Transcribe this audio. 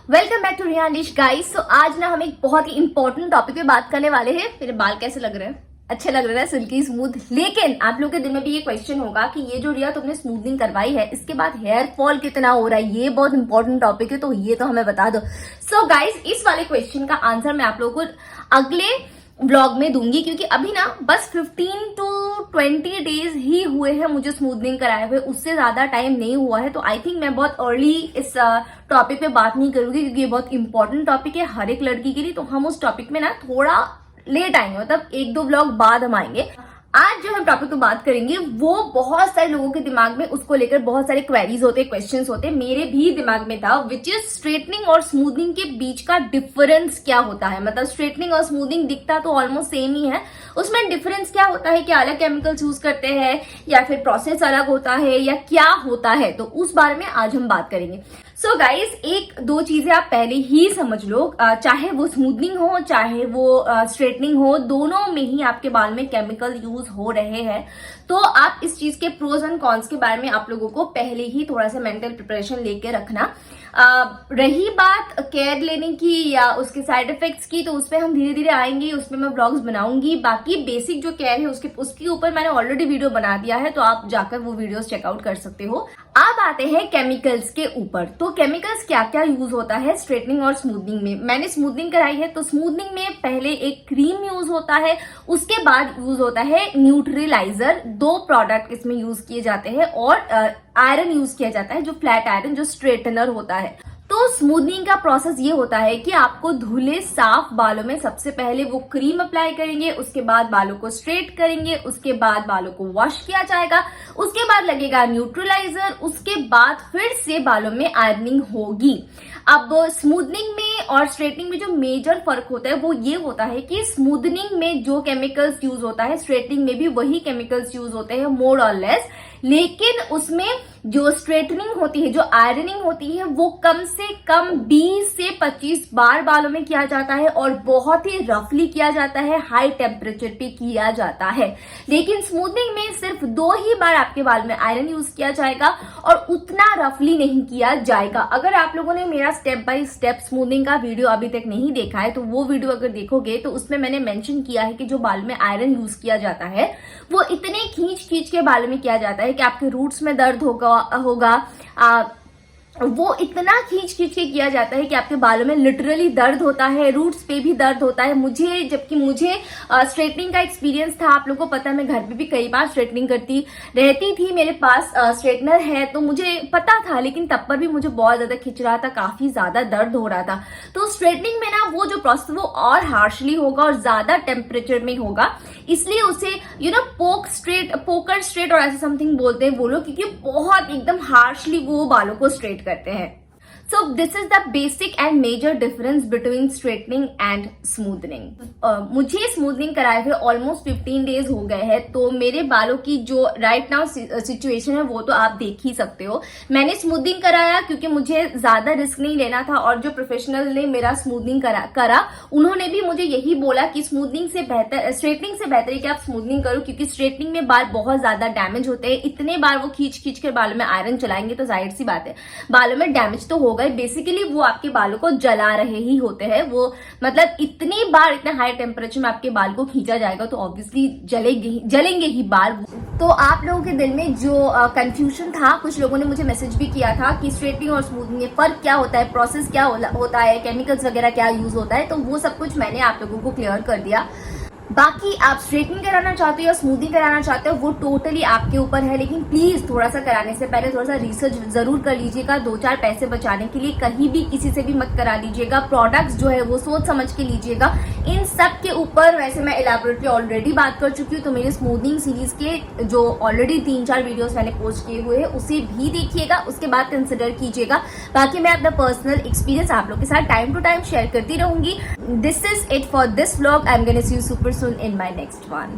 Welcome back to Realish guys. तो आज ना हम एक बहुत ही इंपॉर्टेंट टॉपिक पे बात करने वाले हैं। मेरे बाल कैसे लग रहे हैं? अच्छे लग रहे हैं, सिल्की स्मूथ। लेकिन आप लोगों के दिल में भी ये क्वेश्चन होगा कि ये जो रिया तुमने स्मूथनिंग करवाई है, इसके बाद हेयर फॉल कितना हो रहा है। ये बहुत इंपॉर्टेंट टॉपिक है, तो ये तो हमें बता दो। सो गाइस, इस वाले क्वेश्चन का आंसर मैं आप लोगों को अगले व्लॉग में दूंगी, क्योंकि अभी ना बस 15 to 20 डेज ही हुए हैं मुझे स्मूथनिंग कराए हुए, उससे ज्यादा टाइम नहीं हुआ है। तो आई थिंक मैं बहुत अर्ली इस टॉपिक पे बात नहीं करूंगी, क्योंकि ये बहुत इंपॉर्टेंट टॉपिक है हर एक लड़की के लिए। तो हम उस टॉपिक में ना थोड़ा लेट आएंगे, मतलब 1-2 व्लॉग बाद हम आएंगे। आज जो हम टॉपिक पे बात करेंगे वो बहुत सारे लोगों के दिमाग में उसको लेकर बहुत सारे क्वेरीज होते, क्वेश्चंस होते, मेरे भी दिमाग में था, विच इज स्ट्रेटनिंग और स्मूथनिंग के बीच का डिफरेंस क्या होता है। मतलब स्ट्रेटनिंग और स्मूथनिंग दिखता तो ऑलमोस्ट सेम ही है, उसमें डिफरेंस क्या होता है, क्या अलग केमिकल्स यूज करते हैं या फिर प्रोसेस अलग होता है या क्या होता है, तो उस बारे में आज हम बात करेंगे। सो गाइज, 1-2 चीजें आप पहले ही समझ लो, चाहे वो स्मूथनिंग हो चाहे वो स्ट्रेटनिंग हो, दोनों में ही आपके बाल में केमिकल यूज हो रहे हैं। तो आप इस चीज के प्रोज एंड कॉन्स के बारे में आप लोगों को पहले ही थोड़ा सा मेंटल प्रिपरेशन लेके रखना। रही बात केयर लेने की या उसके साइड इफेक्ट्स की, तो उस पर हम धीरे धीरे आएंगे, उसमें मैं व्लॉग्स बनाऊंगी। बाकी बेसिक जो केयर है उसके ऊपर मैंने ऑलरेडी वीडियो बना दिया है, तो आप जाकर वो वीडियोस चेकआउट कर सकते हो। अब आते हैं केमिकल्स के ऊपर। तो केमिकल्स क्या क्या यूज होता है स्ट्रेटनिंग और स्मूथनिंग में। मैंने स्मूथनिंग कराई है, तो स्मूथनिंग में पहले एक क्रीम यूज होता है, उसके बाद यूज होता है न्यूट्रलाइजर। 2 प्रोडक्ट इसमें यूज किए जाते हैं, और आयरन यूज किया जाता है, जो फ्लैट आयरन, जो स्ट्रेटनर होता है। तो स्मूथनिंग का प्रोसेस ये होता है कि आपको धुले साफ बालों में सबसे पहले वो क्रीम अप्लाई करेंगे, उसके बाद बालों को स्ट्रेट करेंगे, उसके बाद बालों को वॉश किया जाएगा, उसके बाद लगेगा न्यूट्रलाइजर, उसके बाद फिर से बालों में आयरनिंग होगी। अब स्मूथनिंग में और स्ट्रेटनिंग में जो मेजर फर्क होता है वो ये होता है कि स्मूथनिंग में जो केमिकल्स यूज होता है, स्ट्रेटनिंग में भी वही केमिकल्स यूज होते हैं, मोर और लेस। लेकिन उसमें जो स्ट्रेटनिंग होती है, जो आयरनिंग होती है, वो कम से कम 20 से 25 बार बालों में किया जाता है, और बहुत ही रफली किया जाता है, हाई टेम्परेचर पे किया जाता है। लेकिन स्मूथनिंग में सिर्फ 2 ही बार आपके बाल में आयरन यूज किया जाएगा, और उतना रफली नहीं किया जाएगा। अगर आप लोगों ने मेरा स्टेप बाय स्टेप स्मूथनिंग का वीडियो अभी तक नहीं देखा है, तो वो वीडियो अगर देखोगे तो उसमें मैंने मेंशन किया है कि जो बाल में आयरन यूज किया जाता है वो इतने खींच के बाल में किया जाता है कि आपके रूट्स में दर्द होगा। वो इतना खींच के किया जाता है कि आपके बालों में लिटरली दर्द होता है, रूट्स पे भी दर्द होता है। जबकि मुझे स्ट्रेटनिंग का एक्सपीरियंस था, आप लोगों को पता है, मैं घर पे भी कई बार स्ट्रेटनिंग करती रहती थी, मेरे पास स्ट्रेटनर है, तो मुझे पता था, लेकिन तब पर भी मुझे बहुत ज्यादा खिंच रहा था, काफी ज्यादा दर्द हो रहा था। तो स्ट्रेटनिंग में ना वो जो प्रोसेस वो और हार्शली होगा और ज्यादा टेम्परेचर में होगा, इसलिए उसे पोकर स्ट्रेट और ऐसे समथिंग बोलते हैं वो लोग, क्योंकि बहुत एकदम हार्शली वो बालों को स्ट्रेट करते हैं। So this is the basic and major difference between straightening and smoothing. मुझे स्मूथनिंग कराए हुए ऑलमोस्ट 15 डेज हो गए हैं, तो मेरे बालों की जो राइट नाउ सिचुएशन है वो तो आप देख ही सकते हो। मैंने स्मूथनिंग कराया क्योंकि मुझे ज्यादा रिस्क नहीं लेना था, और जो प्रोफेशनल ने मेरा स्मूथनिंग करा उन्होंने भी मुझे यही बोला कि स्मूथनिंग से बेहतर, स्ट्रेटनिंग से बेहतर है कि आप स्मूथनिंग करो, क्योंकि स्ट्रेटनिंग में बाल बहुत ज्यादा डैमेज होते हैं। इतने बार वो खींच कर बालों में आयरन चलाएंगे तो जाहिर सी बात है बालों में डैमेज तो होगा। बेसिकली वो आपके बालों को जला रहे ही होते हैं, वो मतलब इतनी बार इतने हाई टेम्परेचर में आपके बाल को खींचा जाएगा तो ऑब्वियसली जलेंगे ही बाल। तो आप लोगों के दिल में जो कंफ्यूजन था, कुछ लोगों ने मुझे मैसेज भी किया था कि स्ट्रेटनिंग और स्मूथनिंग में फर्क क्या होता है, प्रोसेस क्या होता है, केमिकल्स वगैरह क्या यूज होता है, तो वो सब कुछ मैंने आप लोगों को क्लियर कर दिया। बाकी आप स्ट्रेटनिंग कराना चाहते हो या स्मूथनिंग कराना चाहते हो वो टोटली आपके ऊपर है, लेकिन प्लीज थोड़ा सा कराने से पहले थोड़ा सा रिसर्च जरूर कर लीजिएगा। 2-4 पैसे बचाने के लिए कहीं भी किसी से भी मत करा लीजिएगा। प्रोडक्ट्स जो है वो सोच समझ के लीजिएगा। इन सब के ऊपर वैसे मैं इलैबोरेटली ऑलरेडी बात कर चुकी हूँ, तो मेरे स्मूथनिंग सीरीज के जो ऑलरेडी 3-4 वीडियोस मैंने पोस्ट किए हुए हैं उसे भी देखिएगा, उसके बाद कंसिडर कीजिएगा। बाकी मैं अपना पर्सनल एक्सपीरियंस आप लोग के साथ टाइम टू टाइम शेयर करती रहूंगी। This is it for this vlog. I am gonna see you super soon in my next one.